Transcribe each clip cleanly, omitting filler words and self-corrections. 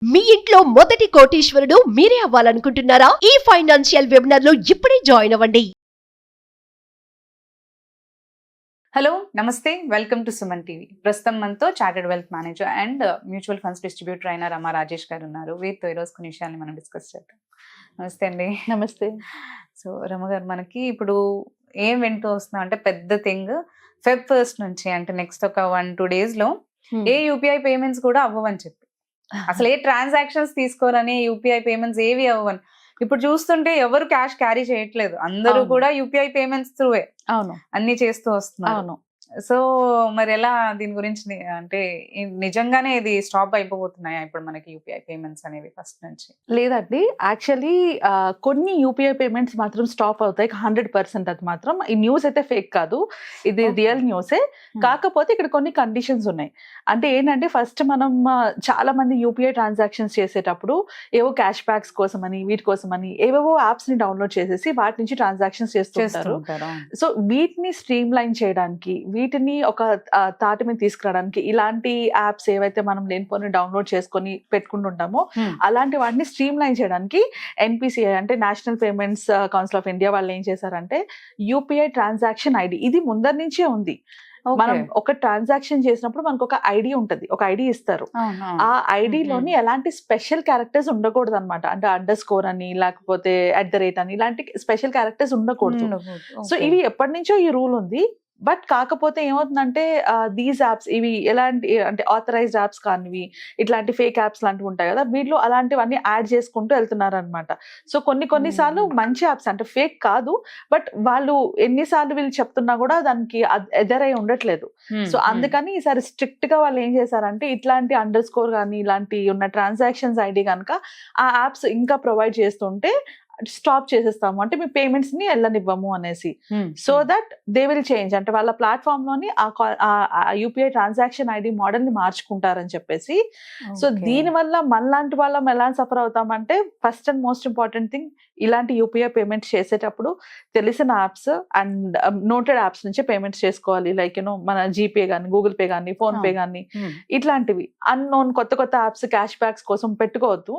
మీ ఇంట్లో మొదటి కోటీశ్వరుడు మీరే అవ్వాలనుకుంటున్నారా? ఈ ఫైనాన్షియల్ వెబినార్ లో ఇప్పుడే జాయిన్ అవ్వండి. హలో నమస్తే, వెల్కమ్ టు సుమన్ టీవీ. ప్రస్తుతం మనతో chartered wealth manager and mutual funds distributor అయిన రమా రాజేష్ గారు ఉన్నారు. వీరితో ఈరోజు కొన్ని విషయాన్ని మనం డిస్కస్ చేద్దాం. నమస్తే అండి. నమస్తే. సో రమ గారు, మనకి ఇప్పుడు ఏం వింటూ వస్తున్నాం అంటే పెద్ద థింగ్, Feb 1 నుంచి అంటే నెక్స్ట్ ఒక 1-2 days లో ఏ యూపీఐ పేమెంట్స్ కూడా అవ్వవని చెప్పి, అసలు ఏ ట్రాన్సాక్షన్స్ తీసుకోరని, యూపీఐ పేమెంట్స్ ఏవి అవ్వని. ఇప్పుడు చూస్తుంటే ఎవరు క్యాష్ క్యారీ చేయట్లేదు, అందరూ అవును. కూడా యూపీఐ పేమెంట్స్ త్రూవే అవును అన్ని చేస్తూ వస్తున్నారు. అవును సో మరి ఎలా దీని గురించి అంటే నిజంగానే ఇది స్టాప్ అయిపోతున్నాయా ఇప్పుడు మనకి యూపీఐ పేమెంట్స్ అనేవి ఫస్ట్ నుంచి? లేదండి, యాక్చువల్లీ కొన్ని యూపీఐ పేమెంట్స్ మాత్రం స్టాప్ అవుతాయి 100%. అది మాత్రం ఈ న్యూస్ అయితే ఫేక్ కాదు, ఇది Okay. రియల్ న్యూసే. కాకపోతే ఇక్కడ కొన్ని కండిషన్స్ ఉన్నాయి. అంటే ఏంటంటే ఫస్ట్ మనం చాలా మంది యూపీఐ ట్రాన్సాక్షన్స్ చేసేటప్పుడు ఏవో క్యాష్ బ్యాక్స్ కోసమని వీటి కోసమని ఏవేవో యాప్స్ ని డౌన్లోడ్ చేసేసి వాటి నుంచి ట్రాన్సాక్షన్స్ చేస్తుంటారు. సో వీటిని స్ట్రీమ్ లైన్ చేయడానికి, వీటిని ఒక తాటి మీద తీసుకురావడానికి ఇలాంటి యాప్స్ ఏవైతే మనం లేనిపోని డౌన్లోడ్ చేసుకొని పెట్టుకుంటుంటామో అలాంటి వాటిని స్ట్రీమ్ లైన్ చేయడానికి ఎన్పిసిఐ అంటే national payments council of India వాళ్ళు ఏం చేశారంటే యూపీఐ ట్రాన్సాక్షన్ ఐడి, ఇది ముందర నుంచే ఉంది. మనం ఒక ట్రాన్సాక్షన్ చేసినప్పుడు మనకు ఒక ఐడి ఉంటది, ఒక ఐడి ఇస్తారు. ఆ ఐడిలోని ఎలాంటి స్పెషల్ క్యారెక్టర్స్ ఉండకూడదు అనమాట. అంటే అండర్ అని లేకపోతే @ అని ఇలాంటి స్పెషల్ క్యారెక్టర్స్ ఉండకూడదు. సో ఇవి ఎప్పటి నుంచో ఈ రూల్ ఉంది. బట్ కాకపోతే ఏమవుతుందంటే దీస్ యాప్స్ ఇవి ఎలాంటి అంటే ఆథరైజ్డ్ యాప్స్ కానివి ఇట్లాంటి ఫేక్ యాప్స్ లాంటివి ఉంటాయి కదా, వీటిలో అలాంటివన్నీ యాడ్ చేసుకుంటూ వెళ్తున్నారు అనమాట. సో కొన్నిసార్లు మంచి యాప్స్ అంటే ఫేక్ కాదు, బట్ వాళ్ళు ఎన్నిసార్లు వీళ్ళు చెప్తున్నా కూడా దానికి ఎదరై ఉండట్లేదు. సో అందుకని ఈసారి స్ట్రిక్ట్ గా వాళ్ళు ఏం చేశారంటే ఇట్లాంటి _ కానీ ఇలాంటి ఉన్న ట్రాన్సాక్షన్స్ ఐడి కనుక ఆ యాప్స్ ఇంకా ప్రొవైడ్ చేస్తుంటే స్టాప్ చేసేస్తాము, అంటే మీ పేమెంట్స్ ని వెళ్ళనివ్వము అనేసి. So that they will change, అంటే వాళ్ళ ప్లాట్ఫామ్ లోని ఆ యూపీఐ ట్రాన్సాక్షన్ ఐడి మోడల్ ని మార్చుకుంటారని చెప్పేసి. సో దీని వల్ల మనలాంటి వాళ్ళం ఎలా సఫర్ అవుతామంటే, first and most important thing, ఇలాంటి యూపీఐ పేమెంట్స్ చేసేటప్పుడు తెలిసిన యాప్స్ అండ్ నోటెడ్ యాప్స్ నుంచి పేమెంట్స్ చేసుకోవాలి. లైక్ మన జీపే కానీ, గూగుల్ పే కానీ, ఫోన్ పే కానీ, ఇట్లాంటివి అన్నోన్ కొత్త యాప్స్ క్యాష్ బ్యాక్స్ కోసం పెట్టుకోవద్దు.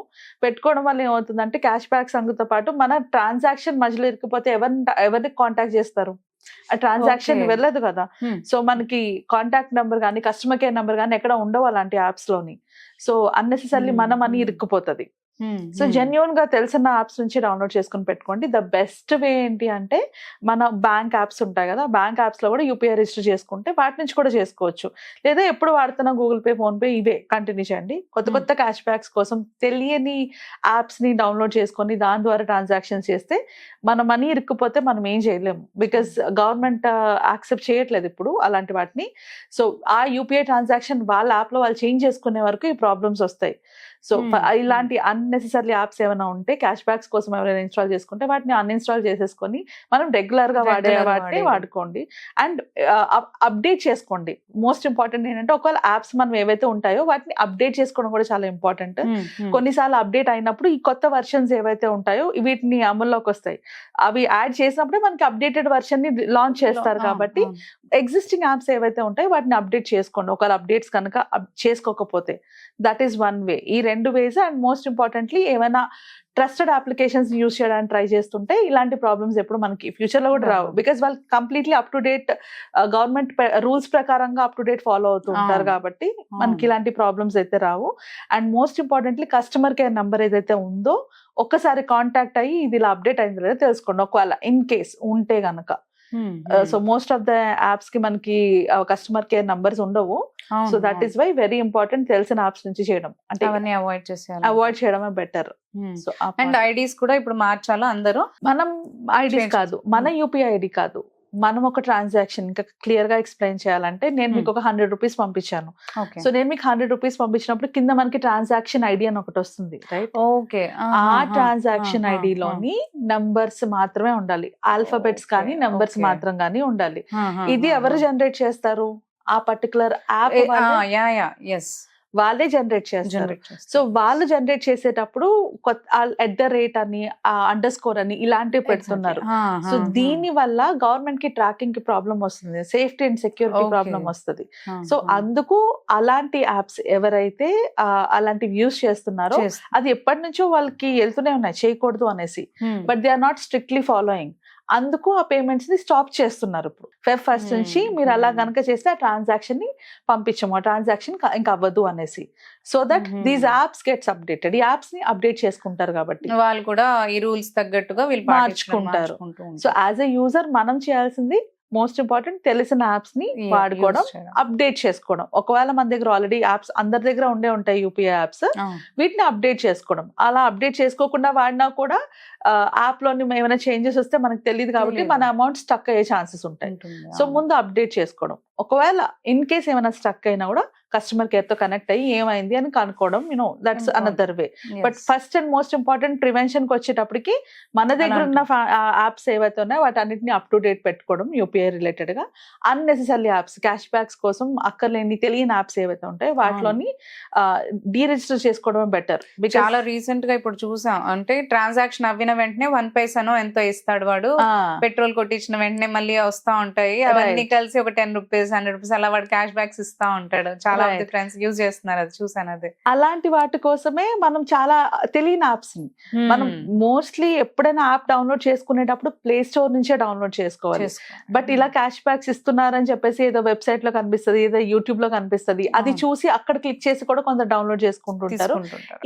పెట్టుకోవడం వల్ల ఏమవుతుందంటే క్యాష్ బ్యాక్స్ అందుతో పాటు మన ట్రాన్సాక్షన్ మధ్యలో ఇరుక్కుపోతే ఎవరిని కాంటాక్ట్ చేస్తారు? ఆ ట్రాన్సాక్షన్ వెళ్ళదు కదా. సో మనకి కాంటాక్ట్ నెంబర్ కానీ కస్టమర్ కేర్ నెంబర్ కానీ ఎక్కడ ఉండవు అలాంటి యాప్స్ లోని. సో అన్నెసెసరీ మన మనీ ఇరుక్కుపోతుంది. సో జెన్యూన్ గా తెలిసిన యాప్స్ నుంచి డౌన్లోడ్ చేసుకుని పెట్టుకోండి. ద బెస్ట్ వే ఏంటి అంటే, మన బ్యాంక్ యాప్స్ ఉంటాయి కదా, బ్యాంక్ యాప్స్ లో కూడా యూపీఐ రిజిస్టర్ చేసుకుంటే వాటి నుంచి కూడా చేసుకోవచ్చు. లేదా ఎప్పుడు వాడుతున్న గూగుల్ పే, ఫోన్ పే ఇవే కంటిన్యూ చేయండి. కొత్త క్యాష్ బ్యాక్స్ కోసం తెలియని యాప్స్ ని డౌన్లోడ్ చేసుకొని దాని ద్వారా ట్రాన్సాక్షన్స్ చేస్తే మన మనీ ఇరుక్కుపోతే మనం ఏం చేయలేము. బికాస్ గవర్నమెంట్ యాక్సెప్ట్ చేయట్లేదు ఇప్పుడు అలాంటి వాటిని. సో ఆ యూపీఐ ట్రాన్సాక్షన్ వాళ్ళ యాప్ లో వాళ్ళు చేంజ్ చేసుకునే వరకు ఈ ప్రాబ్లమ్స్ వస్తాయి. సో ఇలాంటి అన్నెసెసరీ యాప్స్ ఏమైనా ఉంటే క్యాష్ బ్యాక్స్ కోసం ఎవరైనా ఇన్స్టాల్ చేసుకుంటే వాటిని అన్ఇన్స్టాల్ చేసేసుకొని మనం రెగ్యులర్ గా వాడే వాటిని వాడుకోండి. అండ్ అప్డేట్ చేసుకోండి. మోస్ట్ ఇంపార్టెంట్ ఏంటంటే, ఒకవేళ యాప్స్ మనం ఏవైతే ఉంటాయో వాటిని అప్డేట్ చేసుకోవడం కూడా చాలా ఇంపార్టెంట్. కొన్నిసార్లు అప్డేట్ అయినప్పుడు ఈ కొత్త వర్షన్స్ ఏవైతే ఉంటాయో వీటిని అమల్లోకి వస్తాయి. అవి యాడ్ చేసినప్పుడే మనకి అప్డేటెడ్ వర్షన్ ని లాంచ్ చేస్తారు. కాబట్టి ఎగ్జిస్టింగ్ యాప్స్ ఏవైతే ఉంటాయో వాటిని అప్డేట్ చేసుకోండి. ఒకవేళ అప్డేట్స్ కనుక చేసుకోకపోతే, దట్ ఈస్ వన్ వే. ఈ 2 వేస్. అండ్ మోస్ట్ ఇంపార్టెంట్లీ ఏమైనా ట్రస్టెడ్ అప్లికేషన్స్ యూజ్ చేయడానికి ట్రై చేస్తుంటే ఇలాంటి ప్రాబ్లమ్స్ ఎప్పుడు మనకి ఫ్యూచర్ లో కూడా రావు. బికాస్ వాళ్ళు completely up to date government rules ప్రకారంగా అప్ టు డేట్ ఫాలో అవుతూ ఉంటారు. కాబట్టి మనకి ఇలాంటి ప్రాబ్లమ్స్ అయితే రావు. And most importantly customer care number ఏదైతే ఉందో ఒక్కసారి కాంటాక్ట్ అయ్యి ఇది ఇలా అప్డేట్ అయింది లేదా తెలుసుకోండి, ఒకవేళ ఇన్ కేస్ ఉంటే గనక. So most of the apps కి మనకి కస్టమర్ కేర్ నంబర్స్ ఉండవు. So that is why very important తెలిసిన యాప్స్ నుంచి చేయడం, అంటే అవన్నీ అవాయిడ్ చేయడమే బెటర్. సో అండ్ ఐడీస్ కూడా ఇప్పుడు మార్చాలా అందరూ? మనం ఐడీస్ కాదు, మన యూపీఐ ఐడి కాదు, మనం ఒక ట్రాన్సాక్షన్ ఇంకా క్లియర్ గా ఎక్స్ప్లెయిన్ చేయాలంటే, నేను మీకు ఒక 100 రూపీస్ పంపించాను. సో నేను మీకు 100 రూపీస్ పంపించినప్పుడు కింద మనకి ట్రాన్సాక్షన్ ఐడి అని ఒకటి వస్తుంది, రైట్? ఓకే. ఆ ట్రాన్సాక్షన్ ఐడిలోని నంబర్స్ మాత్రమే ఉండాలి, ఆల్ఫాబెట్స్ కానీ నంబర్స్ మాత్రం కానీ ఉండాలి. ఇది ఎవరు జనరేట్ చేస్తారు? ఆ పర్టికులర్ యాప్. వాళ్ళే జనరేట్ చేస్తారు. సో వాళ్ళు జనరేట్ చేసేటప్పుడు ఎట్ ద రేట్ అని అండర్ స్కోర్ అని ఇలాంటివి పెడుతున్నారు. సో దీని వల్ల గవర్నమెంట్ కి ట్రాకింగ్ కి ప్రాబ్లం వస్తుంది, సేఫ్టీ అండ్ సెక్యూరిటీ ప్రాబ్లం వస్తుంది. సో అందుకు అలాంటి యాప్స్ ఎవరైతే అలాంటివి యూజ్ చేస్తున్నారో అది ఎప్పటి నుంచో వాళ్ళకి వెళ్తూనే ఉన్నాయి చేయకూడదు అనేసి, but they are not strictly following. అందుకు ఆ పేమెంట్స్ ని స్టాప్ చేస్తున్నారు. ఇప్పుడు Feb 1st నుంచి మీరు అలా గనక చేస్తే ఆ ట్రాన్సాక్షన్ ని పంపించము, ఆ ట్రాన్సాక్షన్ ఇంకా అవ్వదు అనేసి. So that these apps gets updated. ఈ యాప్స్ ని అప్డేట్ చేసుకుంటారు కాబట్టి వాళ్ళు కూడా ఈ రూల్స్ తగ్గట్టుగా వీళ్ళు మార్చుకుంటారు. సో యాజ్ ఎ యూజర్ మనం చేయాల్సింది మోస్ట్ ఇంపార్టెంట్ తెలిసిన యాప్స్ ని వాడుకోవడం, అప్డేట్ చేసుకోవడం. ఒకవేళ మన దగ్గర ఆల్రెడీ యాప్స్ అందరి దగ్గర ఉంటాయి యూపీఐ యాప్స్, వీటిని అప్డేట్ చేసుకోవడం. అలా అప్డేట్ చేసుకోకుండా వాడినా కూడా యాప్ లోని ఏమైనా చేంజెస్ వస్తే మనకు తెలియదు కాబట్టి మన అమౌంట్ స్టక్ అయ్యే ఛాన్సెస్ ఉంటాయి. సో ముందు అప్డేట్ చేసుకోవడం. ఒకవేళ ఇన్ కేస్ ఏమైనా స్టక్ అయినా కూడా కస్టమర్ కేర్ తో కనెక్ట్ అయ్యి ఏమైంది అని కనుక్కోవడం, that's another way. But first and most important prevention కి వచ్చేటప్పటికి మన దగ్గర ఉన్న యాప్స్ ఏవైతే ఉన్నాయో వాటన్నిటిని అప్ టు డేట్ పెట్టుకోవడం. యూపీఐ రిలేటెడ్ గా అన్నెసెసరీ యాప్స్, క్యాష్ బ్యాక్స్ కోసం అక్కర్లేని తెలియని యాప్స్ ఏవైతే ఉంటాయో వాటిలోని డీరిజిస్టర్ చేసుకోవడం బెటర్. చాలా రీసెంట్ గా ఇప్పుడు చూసాం, అంటే ట్రాన్సాక్షన్ అవ్విన వెంటనే 1 పైసానో ఎంతో ఇస్తాడు వాడు, పెట్రోల్ కొట్టించిన వెంటనే మళ్ళీ వస్తా ఉంటాయి అవన్నీ కలిసి ఒక 10 రూపీస్ 100 రూపీస్ అలా వాడు క్యాష్ బ్యాక్స్ ఇస్తా ఉంటాడు. చాలా ఫ్రెండ్స్ యూజ్ చేస్తున్నారు, అది చూసాను. అది అలాంటి వాటి కోసమే మనం చాలా తెలియని యాప్స్ ని మనం మోస్ట్లీ ఎప్పుడైనా యాప్ డౌన్లోడ్ చేసుకునేటప్పుడు ప్లే స్టోర్ నుంచే డౌన్లోడ్ చేసుకోవాలి. బట్ ఇలా క్యాష్ బ్యాక్స్ ఇస్తున్నారని చెప్పేసి ఏదో వెబ్సైట్ లో కనిపిస్తుంది, ఏదో యూట్యూబ్ లో కనిపిస్తుంది, అది చూసి అక్కడ క్లిక్ చేసి కూడా కొందరు డౌన్లోడ్ చేసుకుంటుంటారు.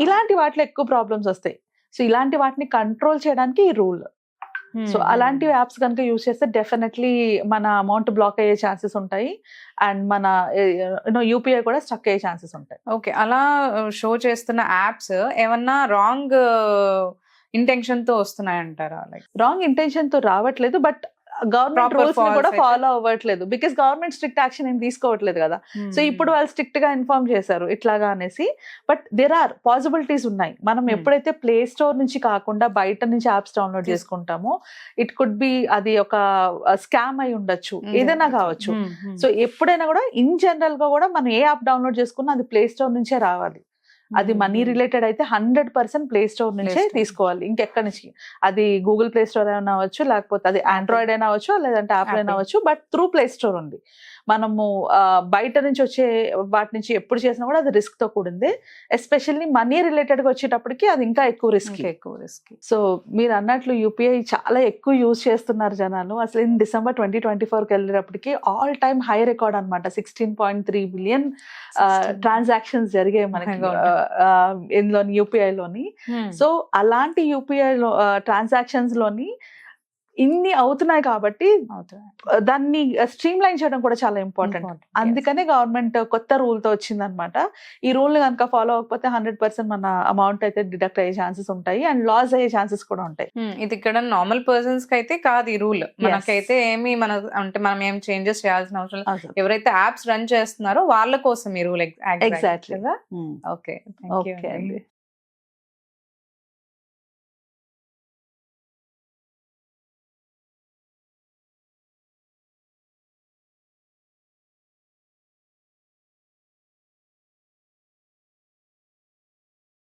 ఇలాంటి వాటిలో ఎక్కువ ప్రాబ్లమ్స్ వస్తాయి. సో ఇలాంటి వాటిని కంట్రోల్ చేయడానికి ఈ రూల్. సో అలాంటి యాప్స్ కనుక యూజ్ చేస్తే డెఫినెట్లీ మన అమౌంట్ బ్లాక్ అయ్యే ఛాన్సెస్ ఉంటాయి అండ్ మన యూపీఐ కూడా స్టక్ అయ్యే ఛాన్సెస్ ఉంటాయి. ఓకే, అలా షో చేస్తున్న యాప్స్ ఏమన్నా రాంగ్ ఇంటెన్షన్ తో వస్తున్నాయంటారా? లైక్ రాంగ్ ఇంటెన్షన్ తో రావట్లేదు, బట్ గవర్నమెంట్ రూల్స్ ని కూడా ఫాలో అవ్వట్లేదు. బికాస్ గవర్నమెంట్ స్ట్రిక్ట్ యాక్షన్ ఏం తీసుకోవట్లేదు కదా. సో ఇప్పుడు వాళ్ళు స్ట్రిక్ట్ గా ఇన్ఫార్మ్ చేశారు ఇట్లాగా అనేసి. బట్ దేర్ ఆర్ పాసిబిలిటీస్ ఉన్నాయి. మనం ఎప్పుడైతే ప్లే స్టోర్ నుంచి కాకుండా బయట నుంచి యాప్స్ డౌన్లోడ్ చేసుకుంటామో ఇట్ కుడ్ బి అది ఒక స్కామ్ అయి ఉండొచ్చు, ఏదైనా కావచ్చు. సో ఎప్పుడైనా కూడా ఇన్ జనరల్ గా కూడా మనం ఏ యాప్ డౌన్లోడ్ చేసుకున్నా అది ప్లే స్టోర్ నుంచే రావాలి. అది మనీ రిలేటెడ్ అయితే 100% ప్లే స్టోర్ నుంచే తీసుకోవాలి, ఇంకెక్కడి నుంచి. అది గూగుల్ ప్లే స్టోర్ అయినా అవ్వచ్చు, లేకపోతే అది ఆండ్రాయిడ్ అయినా అవ్వచ్చు, లేదంటే యాపిల్ అయినా అవ్వచ్చు. బట్ త్రూ ప్లే స్టోర్ ఉంది. మనము బయట నుంచి వచ్చే వాటి నుంచి ఎప్పుడు చేసినా కూడా అది రిస్క్ తో కూడింది. ఎస్పెషల్లీ మనీ రిలేటెడ్ గా వచ్చేటప్పటికి అది ఇంకా ఎక్కువ రిస్క్. సో మీరు అన్నట్లు యూపీఐ చాలా ఎక్కువ యూజ్ చేస్తున్నారు జనాలు. అసలు ఇన్ December 2024 వెళ్ళేటప్పటికి ఆల్ టైమ్ హై రికార్డ్ అనమాట. 16.3 బిలియన్ ట్రాన్సాక్షన్స్ జరిగాయి మనకి ఇందులోని యూపీఐలోని. సో అలాంటి యూపీఐ ట్రాన్సాక్షన్స్ లోని ఇన్ని అవుతున్నాయి కాబట్టి దాన్ని స్ట్రీమ్ లైన్ చేయడం కూడా చాలా ఇంపార్టెంట్. అందుకనే గవర్నమెంట్ కొత్త రూల్ తో వచ్చిందనమాట. ఈ రూల్ కనుక ఫాలో అవ్వకపోతే 100% మన అమౌంట్ అయితే డిడక్ట్ అయ్యే ఛాన్సెస్ ఉంటాయి అండ్ లాస్ అయ్యే ఛాన్సెస్ కూడా ఉంటాయి. ఇది ఇక్కడ నార్మల్ పర్సన్స్ కి అయితే కాదు ఈ రూల్. మనకైతే ఏమి అంటే మనం ఏం చేంజెస్ చేయాల్సిన అవసరం లేదు. ఎవరైతే యాప్స్ రన్ చేస్తున్నారో వాళ్ళ కోసం ఈ రూల్. ఎగ్జాక్ట్లీ. ఓకే, థాంక్యూ అండి.